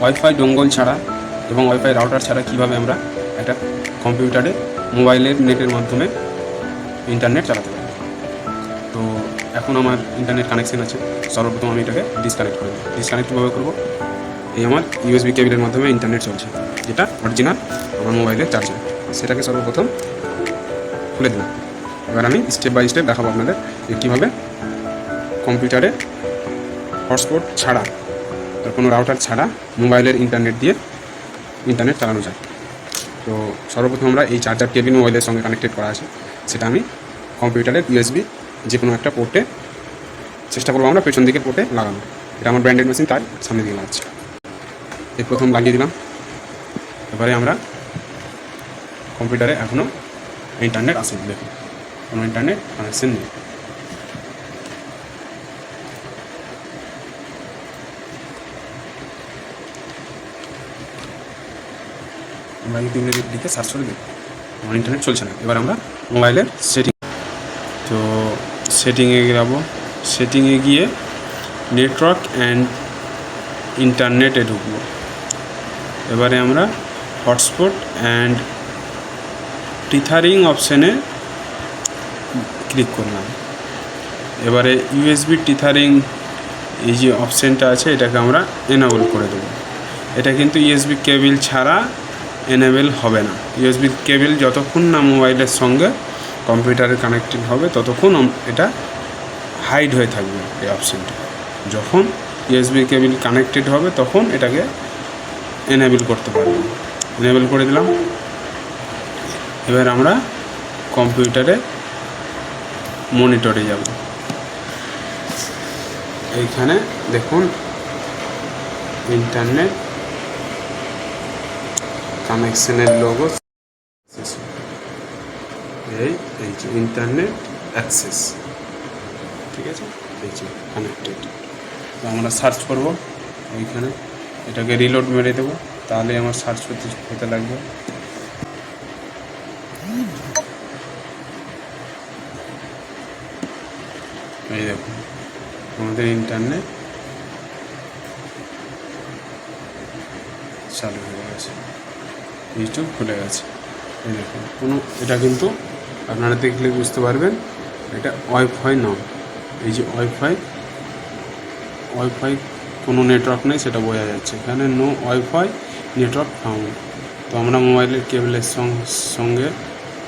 Wifi dongle ছাড়া এবং wifi router ছাড়া কীভাবে আমরা একটা কম্পিউটারে মোবাইলের নেটের মাধ্যমে ইন্টারনেট চালাতে পারি। তো এখন আমার ইন্টারনেট কানেকশন আছে। সর্বপ্রথম আমি এটাকে ডিসকানেক্ট করব। ডিসকানেক্ট কীভাবে করবো? এই আমার ইউএসবি কেবিলের মাধ্যমে ইন্টারনেট চলছে, যেটা অরিজিনাল আমার মোবাইলের চার্জার। সেটাকে সর্বপ্রথম খুলে দিলাম। এবার আমি স্টেপ বাই স্টেপ দেখাবো আপনাদের যে কীভাবে কম্পিউটারে হটস্পট ছাড়া, কোনো রাউটার ছাড়া মোবাইলের ইন্টারনেট দিয়ে ইন্টারনেট চালানো যায়। তো সর্বপ্রথম আমরা এই চার্জার কেবিল মোবাইলের সঙ্গে কানেক্টেড করা আছে, সেটা আমি কম্পিউটারের ইউএসবি যে কোনো একটা পোর্টে চেষ্টা করবো আমরা পেছন দিকে পোর্টে লাগানো। এটা আমার ব্র্যান্ডেড মেশিন, তাই সামনে দিয়ে লাগাচ্ছি। এই প্রথম লাগিয়ে দিলাম। এবারে আমরা কম্পিউটারে এখনও ইন্টারনেট আসেনি, দেখুন কোনো ইন্টারনেট কানেকশন নেই। আমরা ইউটিউবের দিকে সার্চ করে দেখি, আমার ইন্টারনেট চলছে না। এবার আমরা মোবাইলের তো সেটিংয়ে যাবো। সেটিংয়ে গিয়ে নেটওয়ার্ক অ্যান্ড ইন্টারনেটে ঢুকবো। এবারে আমরা হটস্পট অ্যান্ড টিথারিং অপশানে ক্লিক করলাম। এবারে ইউএসবি টিথারিং এই যে অপশানটা আছে, এটাকে আমরা এনেবল করে দেবো। এটা কিন্তু ইউএসবি কেবিল ছাড়া এনেবেল হবে না। ইউএসবি কেবিল যতক্ষণ না মোবাইলের সঙ্গে কম্পিউটারে কানেক্টেড হবে ততক্ষণ এটা হাইড হয়ে থাকবে এই অপশানটা। যখন ইউএসবি কেবিল কানেক্টেড হবে তখন এটাকে এনেবেল করতে পারবো। এনেবেল করে দিলাম। এবার আমরা কম্পিউটারে মনিটরে যাব। এইখানে দেখুন ইন্টারনেট কানেকশনের লোগো, এই যে ইন্টারনেট অ্যাক্সেস, ঠিক আছে, এই যে কানেক্টেড। তো আমরা সার্চ করব ওইখানে, এটাকে রিলোড মেরে দেবো, তাহলে আমার সার্চ হতে লাগবে। এই দেখুন আমাদের ইন্টারনেট চালু হয়ে গেছে, ইউটিউব খুলে গেছে। এই দেখুন এটা কিন্তু আপনারা দেখলে বুঝতে পারবেন এটা ওয়াইফাই নয়। এই যে ওয়াইফাই কোনো নেটওয়ার্ক নেই সেটা বোঝা যাচ্ছে, এখানে নো ওয়াইফাই নেটওয়ার্ক ফাউন্ড। তো আমরা মোবাইলের কেবলের সঙ্গে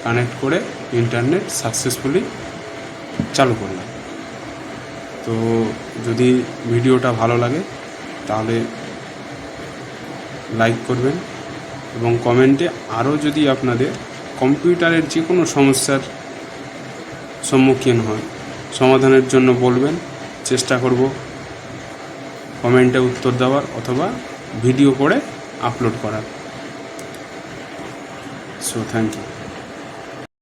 কানেক্ট করে ইন্টারনেট সাকসেসফুলি চালু করলাম। তো যদি ভিডিওটা ভালো লাগে তাহলে লাইক করবেন এবং কমেন্টে আরও যদি আপনাদের কম্পিউটারের যে কোনো সমস্যার সম্মুখীন হয় সমাধানের জন্য বলবেন, চেষ্টা করব কমেন্টে উত্তর দেওয়ার অথবা ভিডিও করে আপলোড করার। So thank you.